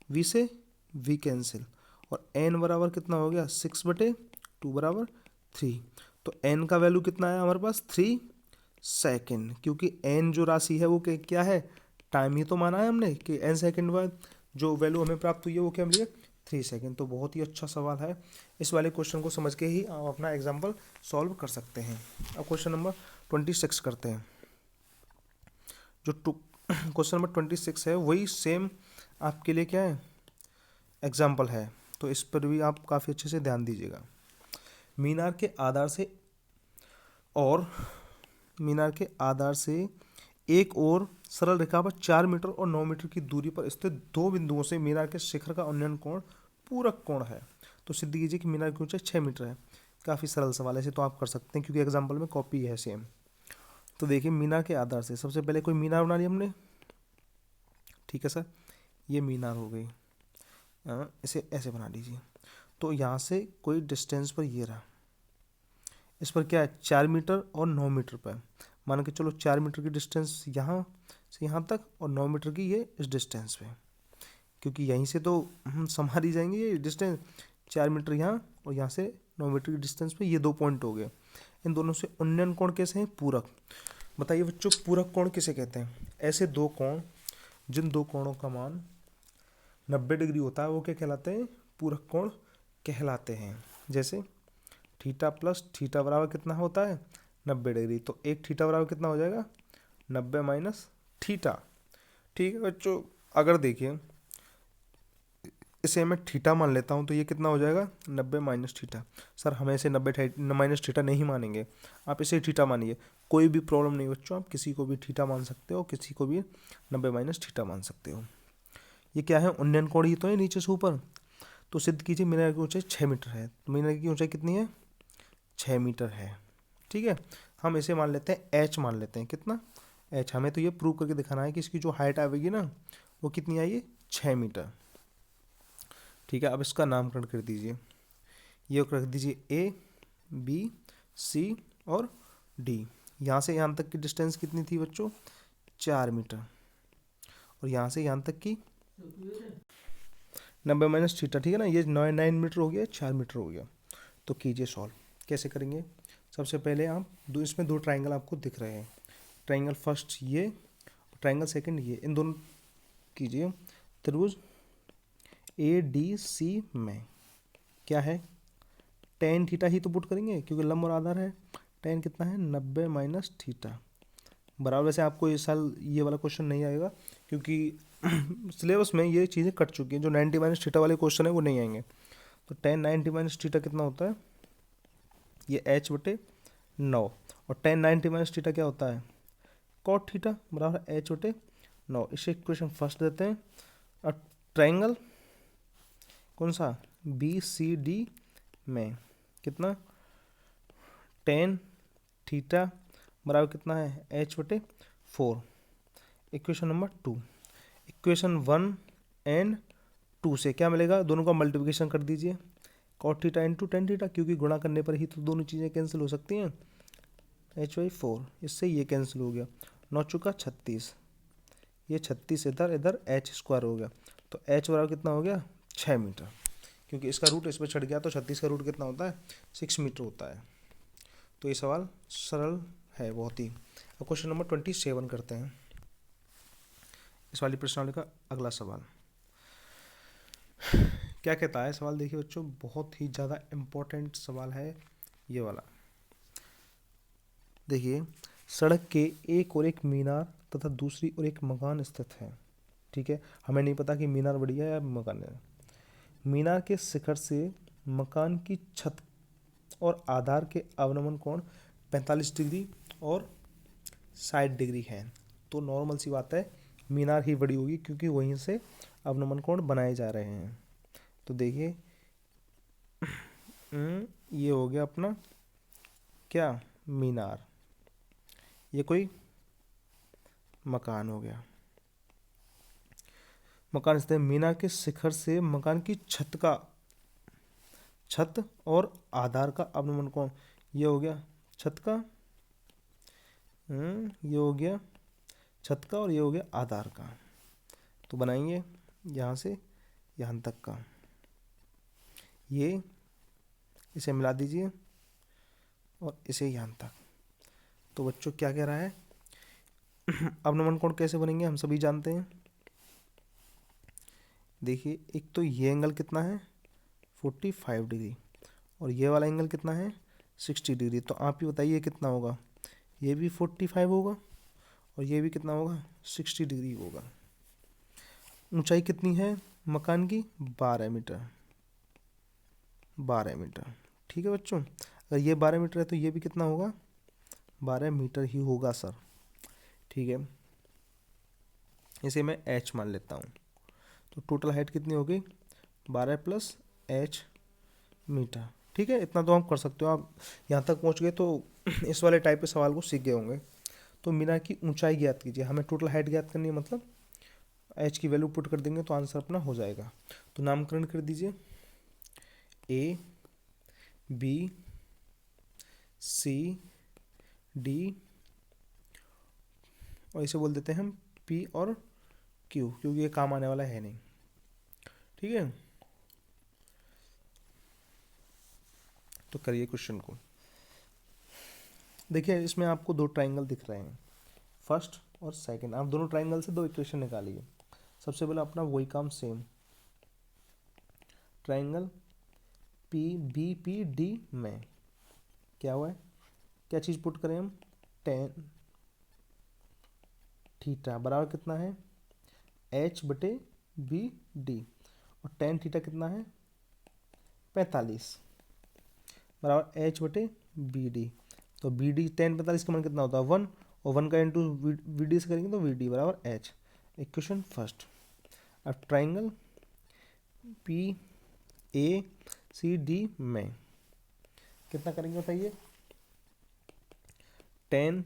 V से वी कैंसिल, और n बराबर कितना हो गया? 6/2 बराबर 3। तो n का वैल्यू कितना है हमारे पास? 3 सेकेंड। क्योंकि n जो राशि है वो क्या है? टाइम ही तो माना है हमने कि n सेकेंड बाद जो वैल्यू हमें प्राप्त हुई है वो क्या मिली है? 3 सेकेंड। तो बहुत ही अच्छा सवाल है। इस वाले क्वेश्चन को समझ के ही आप अपना एग्जाम्पल सॉल्व कर सकते हैं। अब क्वेश्चन नंबर 26 करते हैं। जो क्वेश्चन नंबर 26 है वही सेम आपके लिए क्या है? एग्जाम्पल है। तो इस पर भी आप काफ़ी अच्छे से ध्यान दीजिएगा। मीनार के आधार से एक और सरल रेखा पर 4 मीटर और 9 मीटर की दूरी पर स्थित दो बिंदुओं से मीनार के शिखर का उन्नयन कोण पूरक कोण है। तो सिद्ध कीजिए कि मीनार की ऊंचाई 6 मीटर है। काफ़ी सरल सवाल है, ऐसे तो आप कर सकते हैं क्योंकि एग्जाम्पल में कॉपी है सेम। तो देखिए मीनार के आधार से सबसे पहले कोई मीनार बना लिया हमने। ठीक है सर, ये मीनार हो गई। इसे ऐसे बना लीजिए। तो यहाँ से कोई डिस्टेंस पर ये रहा, इस पर क्या है? 4 मीटर और 9 मीटर पर। मान के चलो 4 मीटर की डिस्टेंस यहाँ से यहाँ तक और 9 मीटर की ये इस डिस्टेंस पे, क्योंकि यहीं से तो हम संभाली जाएंगे ये डिस्टेंस। 4 मीटर यहाँ और यहाँ से 9 मीटर की डिस्टेंस पे ये 2 पॉइंट हो गए। इन दोनों से उन्नयन कोण कैसे हैं? पूरक। बताइए बच्चों, पूरक कोण किसे कहते हैं? ऐसे दो कोण जिन दो कोणों का मान 90 डिग्री होता है वो क्या कहलाते हैं? पूरक कोण कहलाते हैं। जैसे थीटा प्लस थीटा बराबर कितना होता है? 90 डिग्री। तो एक थीटा बराबर कितना हो जाएगा? 90 माइनस थीटा। ठीक है बच्चों, अगर देखिए इसे मैं थीटा मान लेता हूँ तो ये कितना हो जाएगा? 90 माइनस थीटा। सर हमें इसे 90 माइनस थीटा नहीं मानेंगे, आप इसे थीटा मानिए। कोई भी प्रॉब्लम नहीं बच्चों, आप किसी को भी थीटा मान सकते हो, किसी को भी 90 माइनस थीटा मान सकते हो। ये क्या है? उन्नयन कोण ही तो है नीचे से ऊपर। तो सिद्ध कीजिए मीनार की ऊंचाई 6 मीटर है। तो मीनार की ऊंचाई कितनी है? 6 मीटर है। ठीक है, हम इसे मान लेते हैं h, मान लेते हैं कितना? h। हमें तो ये प्रूव करके दिखाना है कि इसकी जो हाइट आएगी ना वो कितनी आई है? 6 मीटर। ठीक है, अब इसका नामकरण कर दीजिए। ये रख दीजिए A, B, C और D। यहाँ से यहाँ तक की डिस्टेंस कितनी थी बच्चों? 4 मीटर। और यहाँ से यहाँ तक की 90 माइनस थीटा। ठीक है ना, ये 9 मीटर हो गया, 4 मीटर हो गया। तो कीजिए सॉल्व। कैसे करेंगे? सबसे पहले आप इसमें दो ट्राइंगल आपको दिख रहे हैं। ट्राइंगल फर्स्ट ये, ट्राइंगल सेकंड ये, इन दोनों कीजिए। त्रिभुज ADC में क्या है? टेन थीटा ही तो पुट करेंगे क्योंकि लंब और आधार है। टेन कितना है? 90 माइनस थीटा बराबर। वैसे आपको इस साल ये वाला क्वेश्चन नहीं आएगा क्योंकि सिलेबस में ये चीज़ें कट चुकी हैं। जो 90 माइनस थीटा वाले क्वेश्चन है वो नहीं आएंगे। तो tan 90 माइनस थीटा कितना होता है, ये h/9, और tan 90 माइनस थीटा क्या होता है, cot थीटा बराबर h/9। इसे इक्वेशन फर्स्ट देते हैं। अब ट्राइंगल कौन सा, BCD में कितना, tan थीटा बराबर कितना है, h/4। Equation number 2। Equation 1 and 2 से क्या मिलेगा, दोनों का मल्टीप्लिकेशन कर दीजिए, cot theta into tan theta, क्योंकि गुणा करने पर ही तो दोनों चीज़ें कैंसिल हो सकती हैं, h/4, इससे ये कैंसिल हो गया, 9 चुका 36, ये 36 इधर, इधर h² हो गया, तो h बराबर कितना हो गया, 6 मीटर, क्योंकि इसका रूट इस पर चढ़ गया, तो 36 का रूट कितना होता है, 6 मीटर होता है। तो ये सवाल सरल है बहुत ही। अब क्वेश्चन नंबर 27 करते हैं, इस वाली प्रश्नावली का अगला सवाल क्या कहता है। सवाल देखिए बच्चों, बहुत ही ज़्यादा इम्पोर्टेंट सवाल है ये वाला। देखिए, सड़क के एक और एक मीनार तथा दूसरी ओर एक मकान स्थित है, ठीक है। हमें नहीं पता कि मीनार बढ़िया है या मकान है। मीनार के शिखर से मकान की छत और आधार के अवनमन कोण 45 डिग्री और 60 डिग्री है। तो नॉर्मल सी बात है, मीनार ही बड़ी होगी, क्योंकि वहीं से अवनमन कोण बनाए जा रहे हैं। तो देखिए ये हो गया अपना क्या, मीनार, ये कोई मकान हो गया। मकान स्थित मीनार के शिखर से मकान की छत और आधार का अवनमन कोण, ये हो गया छत का, ये हो गया छत का, और ये हो गया आधार का। तो बनाएंगे यहाँ से यहाँ तक का, ये इसे मिला दीजिए और इसे यहाँ तक। तो बच्चों क्या कह रहा है, अवनमन कोण कैसे बनेंगे हम सभी जानते हैं। देखिए, एक तो ये एंगल कितना है 45 डिग्री, और ये वाला एंगल कितना है 60 डिग्री। तो आप ही बताइए कितना होगा, ये भी 45 होगा और ये भी कितना होगा 60 डिग्री होगा। ऊंचाई कितनी है मकान की, 12 मीटर, 12 मीटर, ठीक है बच्चों। अगर ये 12 मीटर है तो ये भी कितना होगा, 12 मीटर ही होगा सर, ठीक है। इसे मैं h मान लेता हूँ। तो टोटल हाइट कितनी होगी, 12 प्लस h मीटर, ठीक है। इतना तो हम कर सकते हो। आप यहाँ तक पहुँच गए तो इस वाले टाइप के सवाल को सीख गए होंगे। तो मीनार की ऊंचाई ज्ञात कीजिए, हमें टोटल हाइट ज्ञात करनी है, मतलब h की वैल्यू पुट कर देंगे तो आंसर अपना हो जाएगा। तो नामकरण कर दीजिए, A B C D, और इसे बोल देते हैं हम P और Q, क्योंकि ये काम आने वाला है नहीं, ठीक है। तो करिए क्वेश्चन को। देखिए, इसमें आपको दो ट्राइंगल दिख रहे हैं, फर्स्ट और सेकंड। आप दोनों ट्राइंगल से दो इक्वेशन निकालिए। सबसे पहले अपना वही काम सेम, ट्राइंगल PBPD में क्या हुआ है, क्या चीज़ पुट करें हम, tan थीटा बराबर कितना है h/BD, और tan थीटा कितना है 45 बराबर h/BD। तो BD tan 45 का मान कितना होता है 1, और 1 का इंटू VD से करेंगे तो VD बराबर h। Equation first. अब ट्राइंगल PACD में कितना करेंगे बताइए, tan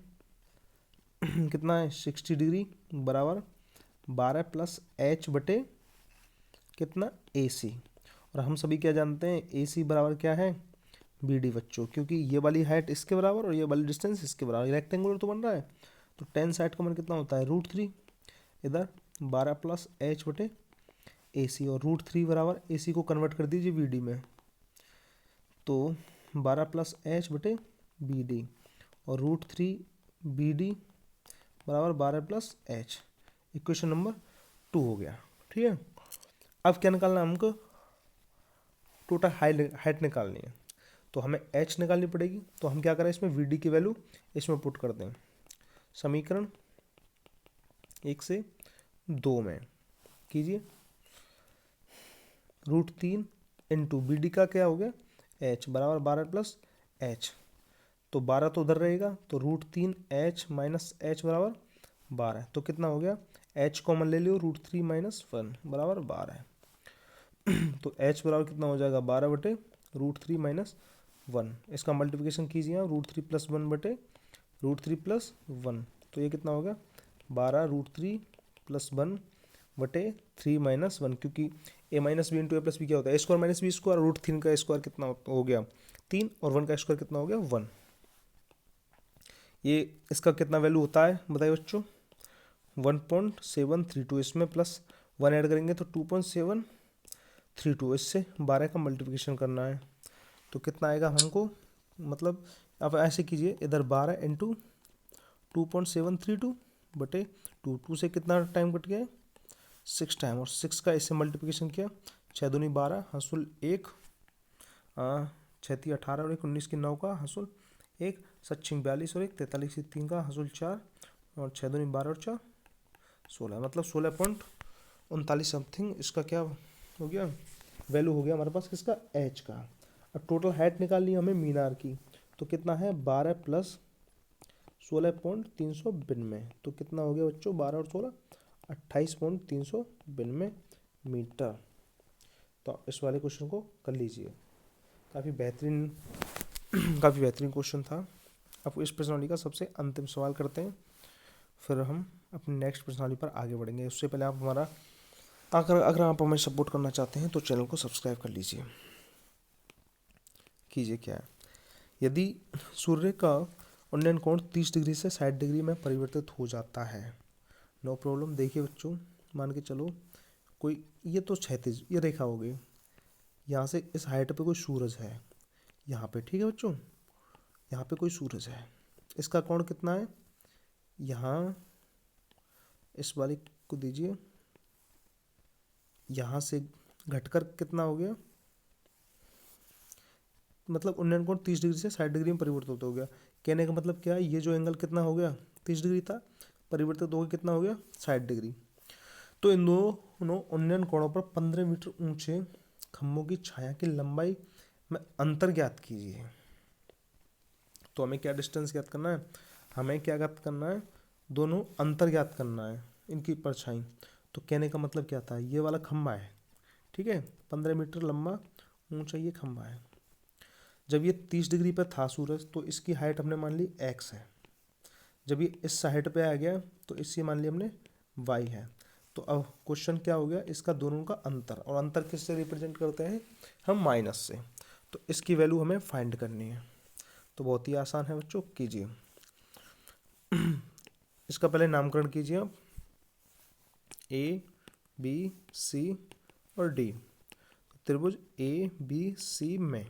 कितना है 60 डिग्री बराबर 12 प्लस h/ कितना AC, और हम सभी क्या जानते हैं AC बराबर क्या है BD बच्चों, क्योंकि ये वाली हाइट इसके बराबर और ये वाली डिस्टेंस इसके बराबर, रेक्टेंगुलर तो बन रहा है। तो tan साइड का मान कितना होता है √3, इधर 12 प्लस h/AC, और √3 बराबर AC को कन्वर्ट कर दीजिए BD में, तो 12 प्लस h/BD, और √3 BD बराबर 12 प्लस h। इक्वेशन नंबर 2 हो गया, ठीक है। अब क्या निकालना है हमको, टोटल हाइट निकालनी है, तो हमें h निकालनी पड़ेगी। तो हम क्या करें, इसमें VD की वैल्यू इसमें पुट कर दें। समीकरण 1 से 2 में कीजिए, √3 इंटू बी डी का क्या हो गया एच बराबर 12 प्लस एच, तो 12 तो उधर रहेगा, तो √3 एच माइनस एच बराबर 12, तो कितना हो गया एच कॉमन ले लियो, √3 माइनस 1 बराबर 12 तो एच बराबर कितना हो जाएगा 12 बटे √3 माइनस 1, इसका मल्टीप्लिकेशन कीजिए आप, √3 प्लस 1 बटे √3 प्लस 1, तो ये कितना हो गया 12 √3 प्लस 1 बटे 3 माइनस 1, क्योंकि ए माइनस बी इंटू ए प्लस बी क्या होता है ए स्क्वायर माइनस बी स्क्वायर, √3 का स्क्वायर कितना हो गया 3 और 1 का स्क्वायर कितना हो गया 1। ये इसका कितना वैल्यू होता है बताइए बच्चों 1.732, इसमें प्लस 1 ऐड करेंगे तो 2.732, इससे 12 का मल्टीप्लिकेशन करना है, तो कितना आएगा हमको, मतलब आप ऐसे कीजिए इधर 12 इंटू 2.732 बटे 2 से कितना टाइम कट गया 6 टाइम, और 6 का इससे मल्टीप्लिकेशन किया 6 दूनी 12 हंसुल 1 6 × 18 और 1 19 की 9 का हंसुल 1 7 × 42 और 1 43 की 3 का हंसुल 4 और 6 दूनी 12 और 4 16, मतलब 16.39 समथिंग इसका क्या हो गया वैल्यू हो गया हमारे पास किसका एच का। अब टोटल हाइट निकालनी है हमें मीनार की, तो कितना है 12 प्लस 16.392, तो कितना हो गया बच्चों 12 और 16 28.392 मीटर। तो इस वाले क्वेश्चन को कर लीजिए, काफ़ी बेहतरीन क्वेश्चन था। अब इस प्रश्नावली का सबसे अंतिम सवाल करते हैं, फिर हम अपनी नेक्स्ट प्रश्नावली पर आगे बढ़ेंगे। उससे पहले आप हमारा अगर आप हमें सपोर्ट करना चाहते हैं तो चैनल को सब्सक्राइब कर लीजिए। कीजिए क्या है, यदि सूर्य का उन्नयन कोण 30 डिग्री से 60 डिग्री में परिवर्तित हो जाता है, नो प्रॉब्लम। देखिए बच्चों, मान के चलो कोई ये तो क्षैतिज ये रेखा हो गई, यहाँ से इस हाइट पे कोई सूरज है यहाँ पे, ठीक है बच्चों, यहाँ पे कोई सूरज है, इसका कोण कितना है, यहाँ इस वाली को दीजिए, यहाँ से घटकर कितना हो गया, मतलब उन्नयन कोण 30 डिग्री से 60 डिग्री में परिवर्तित हो गया। कहने का मतलब क्या है, ये जो एंगल कितना हो गया 30 डिग्री था, परिवर्तित हो गया कितना हो गया 60 डिग्री। तो इन दोनों उन्नयन कोणों पर 15 मीटर ऊंचे खंभों की छाया की लंबाई में अंतर ज्ञात कीजिए। तो हमें क्या डिस्टेंस ज्ञात करना है, हमें क्या ज्ञात करना है, दोनों अंतर ज्ञात करना है इनकी परछाई। तो कहने का मतलब क्या था, ये वाला खंभा है, ठीक है, 15 मीटर लंबा ऊंचा ये खंभा है। जब ये 30 डिग्री पर था सूरज, तो इसकी हाइट हमने मान ली x है। जब ये इस साइड पे आ गया तो इससे मान लिया हमने y है। तो अब क्वेश्चन क्या हो गया, इसका दोनों का अंतर, और अंतर किससे रिप्रेजेंट करते हैं हम माइनस से, तो इसकी वैल्यू हमें फाइंड करनी है। तो बहुत ही आसान है बच्चों, कीजिए इसका पहले नामकरण कीजिए आप, ए बी सी और डी। त्रिभुज ए बी सी में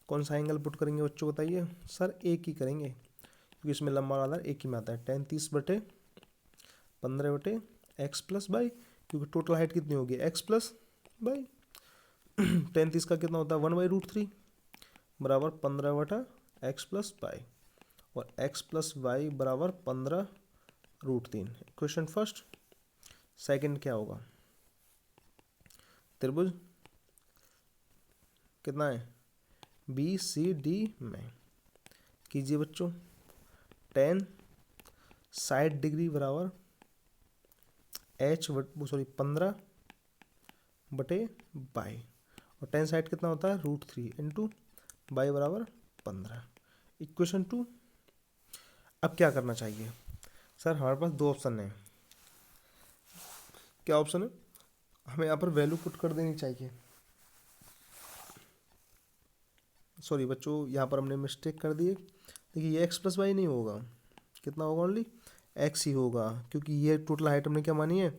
कौन सा एंगल पुट करेंगे बच्चों बताइए, सर एक ही करेंगे क्योंकि इसमें लंबा और आधार एक ही में आता है, 10 30 बटे 15 बटे एक्स प्लस बाई, क्योंकि टोटल हाइट कितनी होगी एक्स प्लस बाई 10 30 का कितना होता है 1/√3 बराबर 15 बटा एक्स प्लस बाई, और एक्स प्लस वाई बराबर 15√3। Question first. सेकंड क्या होगा, त्रिभुज कितना है बी सी डी में, कीजिए बच्चों, 10 60 डिग्री बराबर पंद्रह बटे बाई, और 10 साइड कितना होता है √3 इंटू बाई बराबर 15। इक्वेशन 2। अब क्या करना चाहिए सर, हमारे पास दो ऑप्शन है। क्या ऑप्शन है, हमें यहाँ पर वैल्यू पुट कर देनी चाहिए। सॉरी बच्चों, यहाँ पर हमने मिस्टेक कर दी है। देखिए ये एक्स प्लस वाई नहीं होगा, कितना होगा ओनली एक्स ही होगा, क्योंकि ये टोटल हाइट हमने क्या मानी है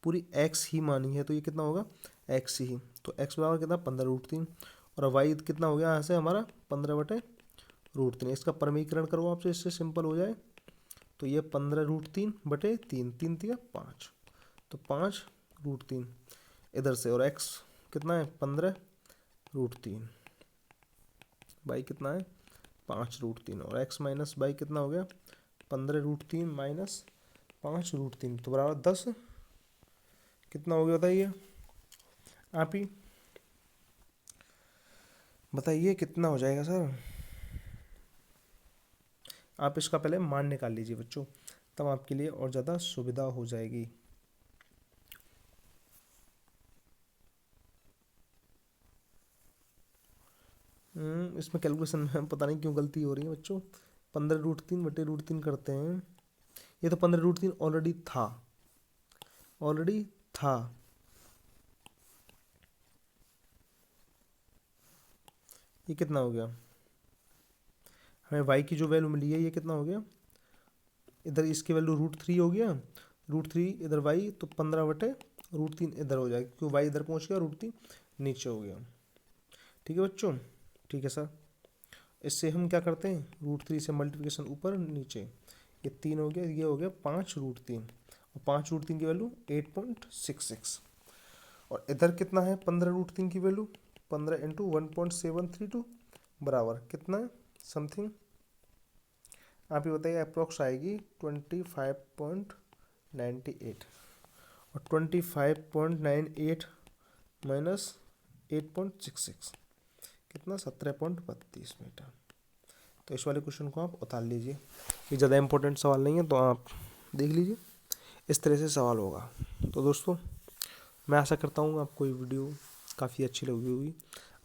पूरी एक्स ही मानी है, तो ये कितना होगा एक्स ही। तो एक्स बराबर कितना 15√3, और वाई कितना हो गया यहाँ से हमारा 15/√3। इसका परमीकरण करो आपसे, इससे सिंपल हो जाए। तो ये 15√3 बटे 3, 3 3 5, तो 5√3 इधर से, और एक्स कितना है 15√3, बाई कितना है 5√3, और एक्स माइनस बाई कितना हो गया 15√3 माइनस 5√3, तो बराबर 10। कितना हो गया बताइए आप ही, बताइए कितना हो जाएगा सर। आप इसका पहले मान निकाल लीजिए बच्चों, तब आपके लिए और ज़्यादा सुविधा हो जाएगी। इसमें कैलकुलेशन में पता नहीं क्यों गलती हो रही है बच्चों। 15√3/√3 करते हैं। ये तो 15√3 ऑलरेडी था, ऑलरेडी था। ये कितना हो गया, हमें y की जो वैल्यू मिली है ये कितना हो गया, इधर इसकी वैल्यू √3 हो गया, √3 इधर y, तो 15/√3 इधर हो जाएगा क्योंकि y इधर पहुंच गया, √3 नीचे हो गया। ठीक है बच्चों, ठीक है सर। इससे हम क्या करते हैं, √3 से मल्टीप्लिकेशन ऊपर नीचे, ये 3 हो गया, ये हो गया 5√3, और 5√3 की वैल्यू 8.66, और इधर कितना है 15√3 की वैल्यू, 15 इंटू 1.732 बराबर कितना है समथिंग, आप ये बताइए, अप्रोक्स आएगी 25.98, और 25.98 माइनस 8.66 कितना, 17.32 मीटर। तो इस वाले क्वेश्चन को आप उतार लीजिए, ये ज़्यादा इंपॉर्टेंट सवाल नहीं है, तो आप देख लीजिए, इस तरह से सवाल होगा। तो दोस्तों मैं आशा करता हूँ आपको ये वीडियो काफ़ी अच्छी लगी होगी।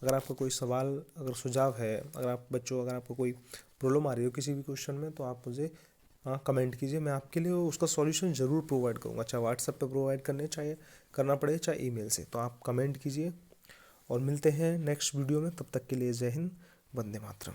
अगर आपका कोई सवाल, अगर सुझाव है, अगर आप बच्चों, अगर आपको कोई प्रॉब्लम आ रही हो किसी भी क्वेश्चन में, तो आप मुझे कमेंट कीजिए, मैं आपके लिए उसका सॉल्यूशन ज़रूर प्रोवाइड करूँगा, चाहे व्हाट्सएप पे प्रोवाइड करना पड़े, चाहे ईमेल से। तो आप कमेंट कीजिए, और मिलते हैं नेक्स्ट वीडियो में। तब तक के लिए जय हिंद, वंदे मातरम।